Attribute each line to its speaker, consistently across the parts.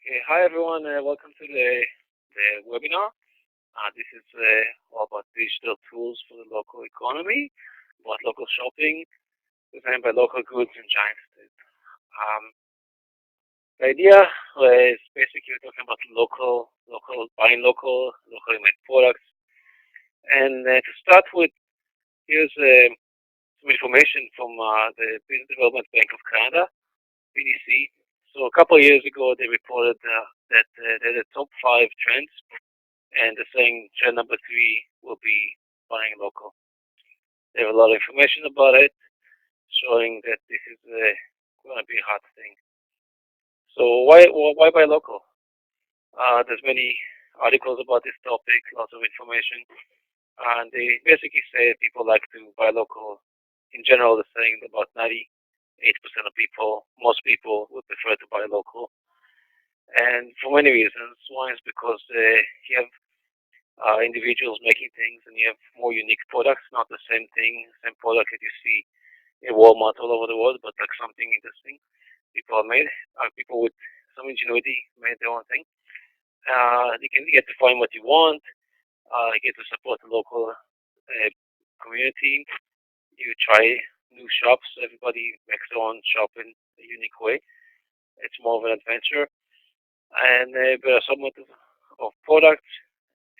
Speaker 1: Okay, hi everyone. Welcome to the webinar. This is all about digital tools for the local economy, about local shopping, designed by local goods and giant state. Um, the idea is basically talking about buying locally made products. And to start with, here's some information from the Business Development Bank of Canada, BDC. So a couple of years ago, they reported that they're the top five trends, and they're saying trend number three will be buying local. They have a lot of information about it, showing that this is going to be a hot thing. So why buy local? There's many articles about this topic, lots of information, and they basically say people like to buy local. In general, they're saying about 98% of people, most people would prefer to buy local, and for many reasons. One is because you have individuals making things, and you have more unique products, not the same thing, same product that you see in Walmart all over the world, but like something interesting. People have made, people with some ingenuity made their own thing. You can get to find what you want. You get to support the local community. You try new shops. Everybody makes their own shop in a unique way. It's more of an adventure, and there are somewhat of products,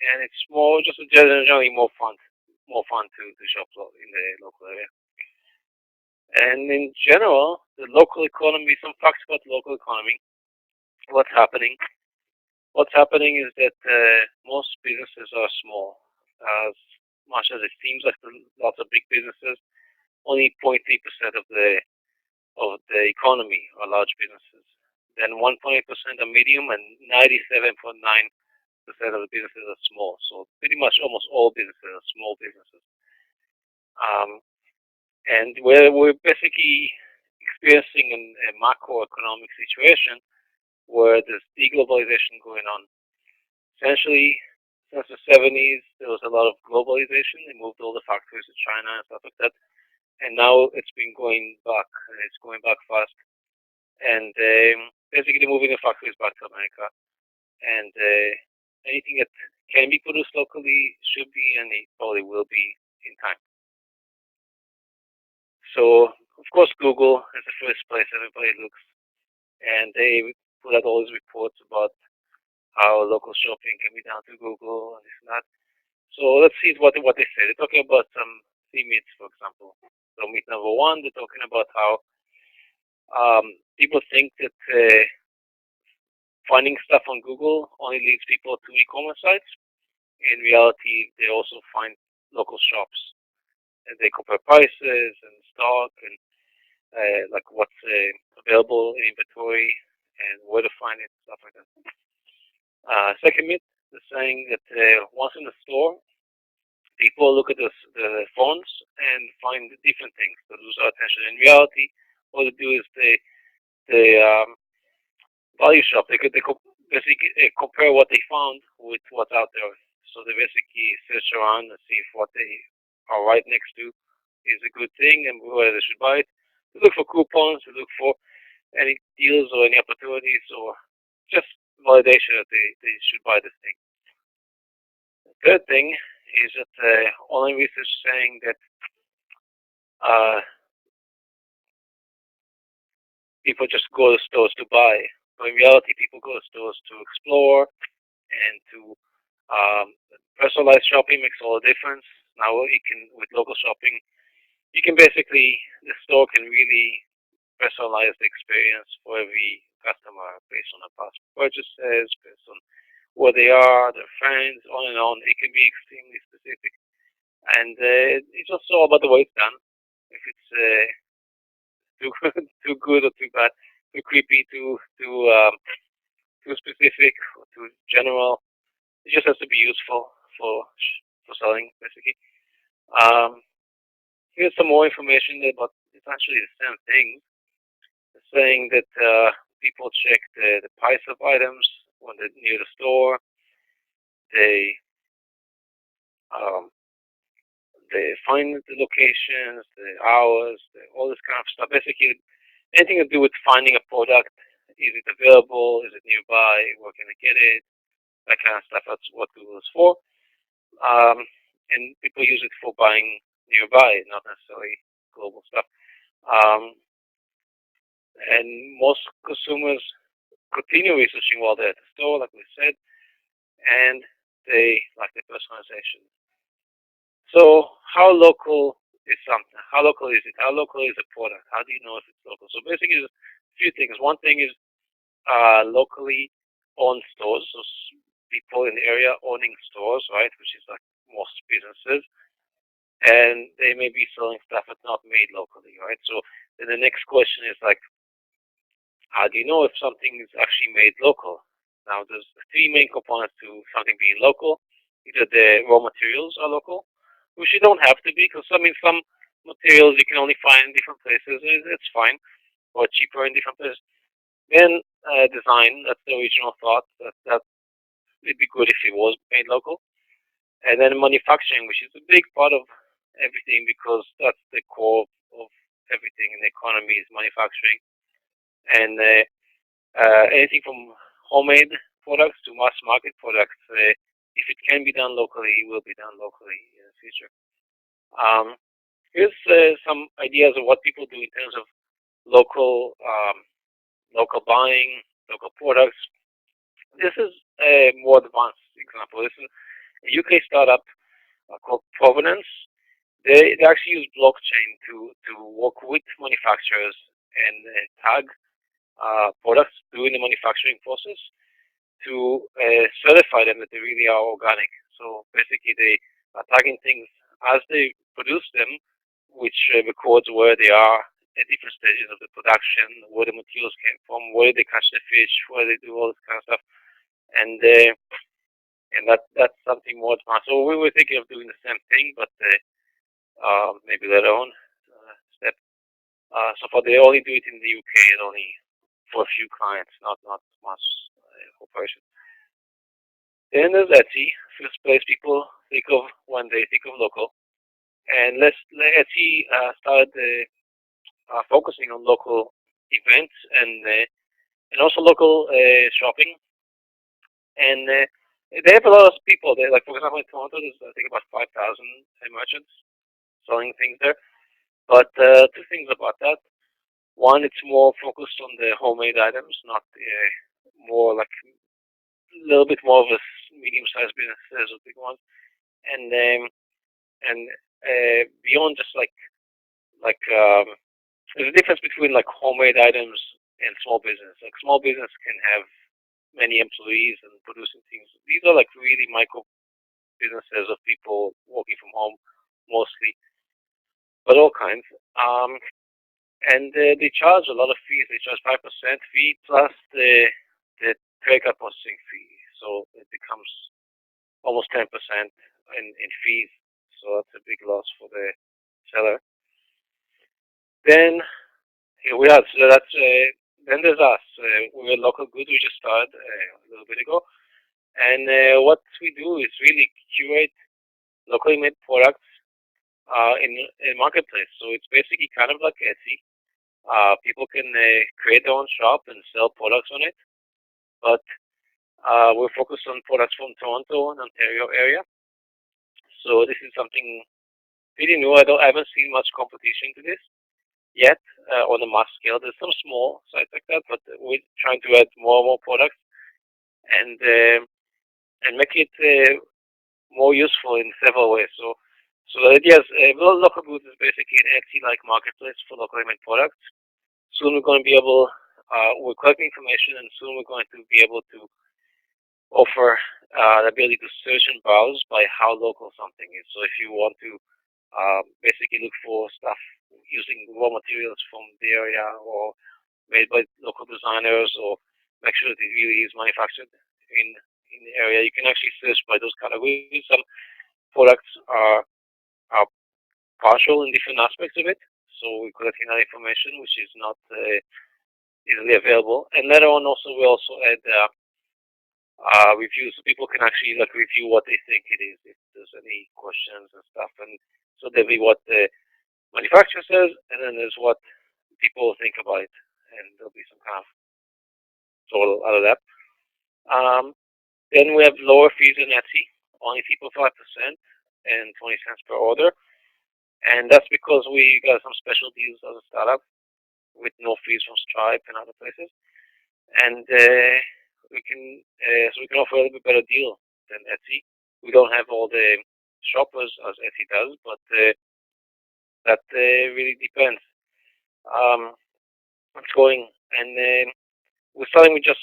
Speaker 1: and it's more just generally more fun to shop in the local area. And in general, the local economy, some facts about the local economy, what's happening. What's happening is that most businesses are small. As much as it seems like lots of big businesses, only 0.3% of the economy are large businesses. Then 1.8% are medium, and 97.9% of the businesses are small. So pretty much almost all businesses are small businesses. Um, and we're basically experiencing a macroeconomic situation where there's deglobalization going on. Essentially, since the 70s, there was a lot of globalization. They moved all the factories to China and stuff like that. And now it's been going back, and it's going back fast. And basically moving the factories back to America. And anything that can be produced locally should be, and it probably will be in time. So, of course, Google is the first place everybody looks. And they put out all these reports about how local shopping can be done through Google and this and that. So let's see what they say. They're talking about some theme myths, for example. So myth number one, they're talking about how people think that finding stuff on Google only leads people to e-commerce sites. In reality, they also find local shops, and they compare prices and stock and like what's available in inventory and where to find it, stuff like that. Second myth, they're saying that once in the store, people look at the phones and find different things that lose our attention. In reality, what they do is they value shop. They basically compare what they found with what's out there. So they basically search around and see if what they are right next to is a good thing and whether they should buy it. They look for coupons. They look for any deals or any opportunities or just validation that they should buy this thing. The third thing is that online research saying that uh, people just go to stores to buy. But in reality, people go to stores to explore and to personalized shopping makes all the difference. Now you can, with local shopping, you can basically, the store can really personalize the experience for every customer based on their past purchases, based on where they are, their friends, on and on. It can be extremely specific. And it's just all about the way it's done. If it's too too good or too bad, too creepy, too specific, or too general, it just has to be useful for selling, basically. Um, Here's some more information about it's actually the same thing. It's saying that people check the price of items when they're near the store. They um, they find the locations, the hours, all this kind of stuff. Basically, anything to do with finding a product is it available? Is it nearby? Where can I get it? That kind of stuff. That's what Google is for. Um, and people use it for buying nearby, not necessarily global stuff. Um, and most consumers continue researching while they're at the store, like we said, and they like the personalization. So how local is something? How local is it? How local is a product? How do you know if it's local? So basically, there's a few things. One thing is locally owned stores, so people in the area owning stores, right, which is like most businesses, and they may be selling stuff that's not made locally, right? So then the next question is like, how do you know if something is actually made local? Now, there's three main components to something being local. Either the raw materials are local, which you don't have to be, because I mean, some materials you can only find in different places. It's fine, or cheaper in different places. Then design, that's the original thought. That it'd be good if it was made local. And then manufacturing, which is a big part of everything, because that's the core of everything in the economy is manufacturing. And anything from homemade products to mass market products, if it can be done locally, it will be done locally in the future. Um, here's some ideas of what people do in terms of local buying, local products. This is a more advanced example. This is a UK startup called Provenance. They actually use blockchain to work with manufacturers and tag products during the manufacturing process to certify them that they really are organic. So basically, they are tagging things as they produce them, which records where they are at different stages of the production, where the materials came from, where they catch the fish, where they do all this kind of stuff, and that's something more advanced. So we were thinking of doing the same thing, but maybe later on step. So far, they only do it in the UK and only for a few clients, not mass corporations. Then there's Etsy, first place people think of when they think of local. And Etsy started focusing on local events and also local shopping. And they have a lot of people there. Like for example, in Toronto, there's I think about 5,000 merchants selling things there. But two things about that. One, it's more focused on the homemade items, not more like a little bit more of a medium-sized businesses or big ones. And beyond just like there's a difference between like homemade items and small business. Like small business can have many employees and producing things. These are like really micro businesses of people working from home mostly, but all kinds. And they charge a lot of fees. They charge 5% fee plus the credit card processing fee. So it becomes almost 10% in fees. So that's a big loss for the seller. Then here we are. So that's then there's us. We're local goods. We just started a little bit ago, and what we do is really curate locally made products in marketplace. So it's basically kind of like Etsy. People can create their own shop and sell products on it, but we're focused on products from Toronto and Ontario area. So this is something pretty new. I haven't seen much competition to this yet on a mass scale. There's some small sites like that, but we're trying to add more and more products and make it more useful in several ways. So the idea is local goods is basically an Etsy-like marketplace for locally made products. Soon we're going to be able, we're collecting information, and soon we're going to be able to offer the ability to search and browse by how local something is. So if you want to basically look for stuff using raw materials from the area or made by local designers, or make sure that it really is manufactured in the area, you can actually search by those categories. Some products are partial in different aspects of it, so we're collecting that information, which is not easily available. And later on, we also add reviews, so people can actually like review what they think it is, if there's any questions and stuff. And so there'll be what the manufacturer says, and then there's what people think about it, and there'll be some kind of total out of that. Um, then we have lower fees in Etsy, only fee for 5% and 20 cents per order. And that's because we got some special deals as a startup with no fees from Stripe and other places. And so we can offer a little bit better deal than Etsy. We don't have all the shoppers as Etsy does, but that really depends. Um, what's going and we're starting with just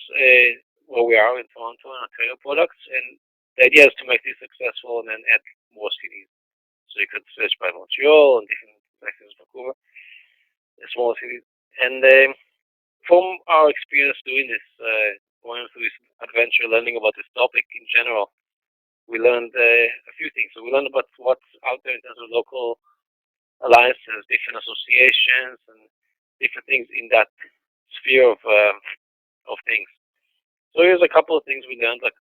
Speaker 1: where we are in Toronto and Ontario products, and the idea is to make this successful and then add more cities. So you could search by Montreal and different places, Vancouver, smaller cities. And from our experience doing this, going through this adventure, learning about this topic in general, we learned a few things. So we learned about what's out there in terms of local alliances, different associations, and different things in that sphere of things. So here's a couple of things we learned. Like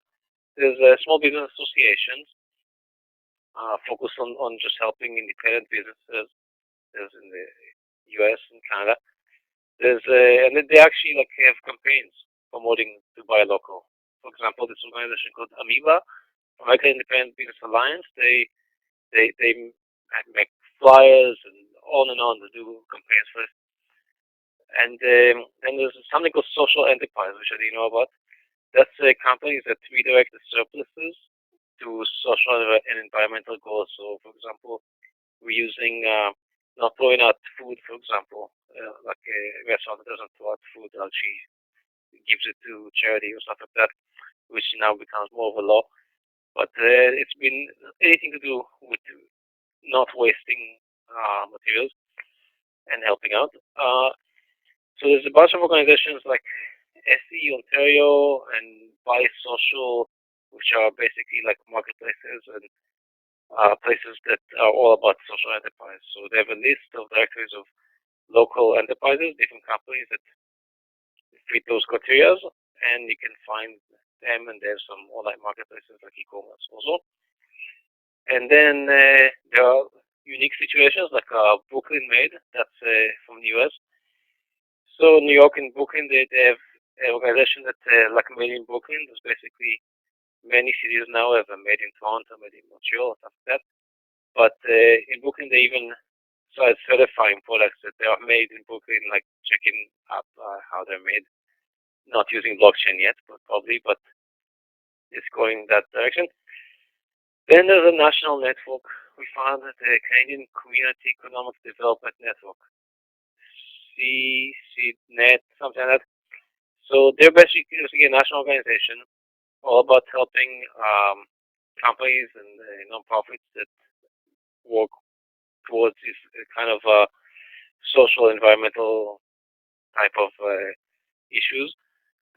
Speaker 1: there's small business associations focused on just helping independent businesses. There's in the U.S. and Canada. There's and then they actually like have campaigns promoting to buy local. For example, this organization called Amoeba, American Independent Business Alliance. They make flyers and on to do campaigns for it. And there's something called social enterprise, which I didn't know about. That's companies that redirect the surpluses to social and environmental goals. So, for example, we're using not throwing out food, for example, like a restaurant that doesn't throw out food, actually gives it to charity or stuff like that, which now becomes more of a law. But it's been anything to do with not wasting materials and helping out. So there's a bunch of organizations like SE Ontario and Buy Social, which are basically like marketplaces and places that are all about social enterprise. So they have a list of directories of local enterprises, different companies that fit those criteria, and you can find them. And there's some online marketplaces like e-commerce also. And then there are unique situations like Brooklyn Made, that's from the US. So New York and Brooklyn, they have an organization that like Made in Brooklyn. There's basically many cities now have a Made in Toronto, Made in Montreal, stuff like that. But in Brooklyn, they even started certifying products that they are made in Brooklyn, like checking up how they're made. Not using blockchain yet, but probably, but it's going that direction. Then there's a national network. We found that the Canadian Community Economic Development Network, CCNet, something like that. So they're basically a national organization all about helping companies and nonprofits that work towards this kind of social, environmental type of issues,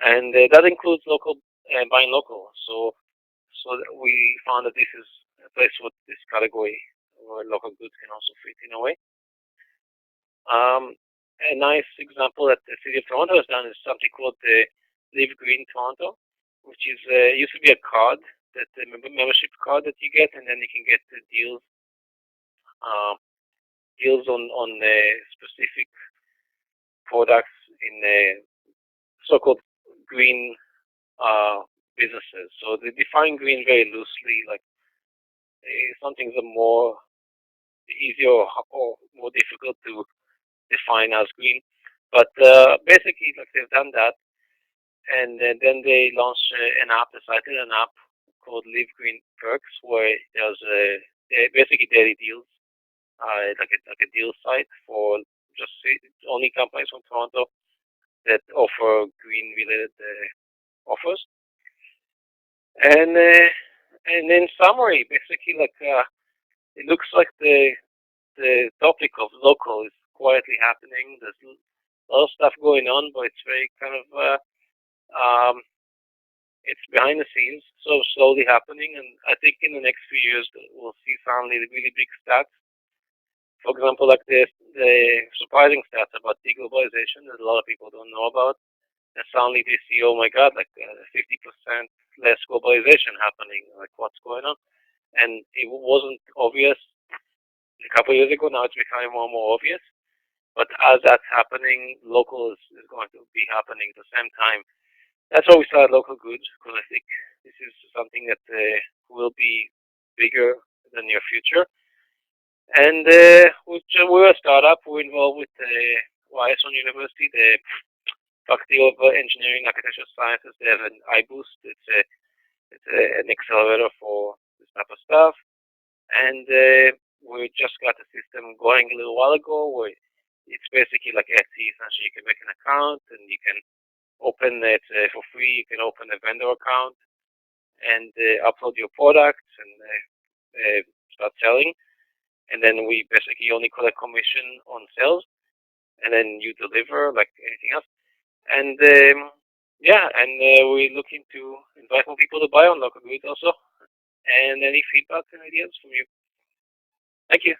Speaker 1: and that includes local buying local. So we found that this is a place with this category where local goods can also fit in a way. A nice example that the City of Toronto has done is something called the Live Green Toronto, which is used to be a card, that the membership card that you get, and then you can get the deals on specific products in so-called green businesses. So they define green very loosely, like some things are more easier or more difficult to define as green. But basically, like they've done that, and then they launched an app, decided an app called Live Green Perks, where there's basically daily deals, like a deal site for just only companies from Toronto that offer green-related offers. And in summary, basically, like it looks like the topic of local is quietly happening. There's a lot of stuff going on, but it's very kind of it's behind the scenes, so slowly happening. And I think in the next few years we'll see finally the really big stats. For example, like the surprising stats about deglobalization that a lot of people don't know about. And suddenly they see, oh my God, like 50% less globalization happening. Like what's going on? And it wasn't obvious a couple of years ago. Now it's becoming more and more obvious. But as that's happening, local is going to be happening at the same time. That's why we started Local Good, because I think this is something that will be bigger in the near future. And we're a startup. We're involved with Ryerson University, the Faculty of Engineering and Architectural Sciences. They have an iBoost. An accelerator for this type of stuff. And we just got the system going a little while ago. Where it's basically like Etsy. Essentially, you can make an account and you can open it for free. You can open a vendor account and upload your products and start selling. And then we basically only collect commission on sales, and then you deliver like anything else. And yeah, and we're looking to invite more people to buy on Local Good also. And any feedback and ideas from you? Thank you.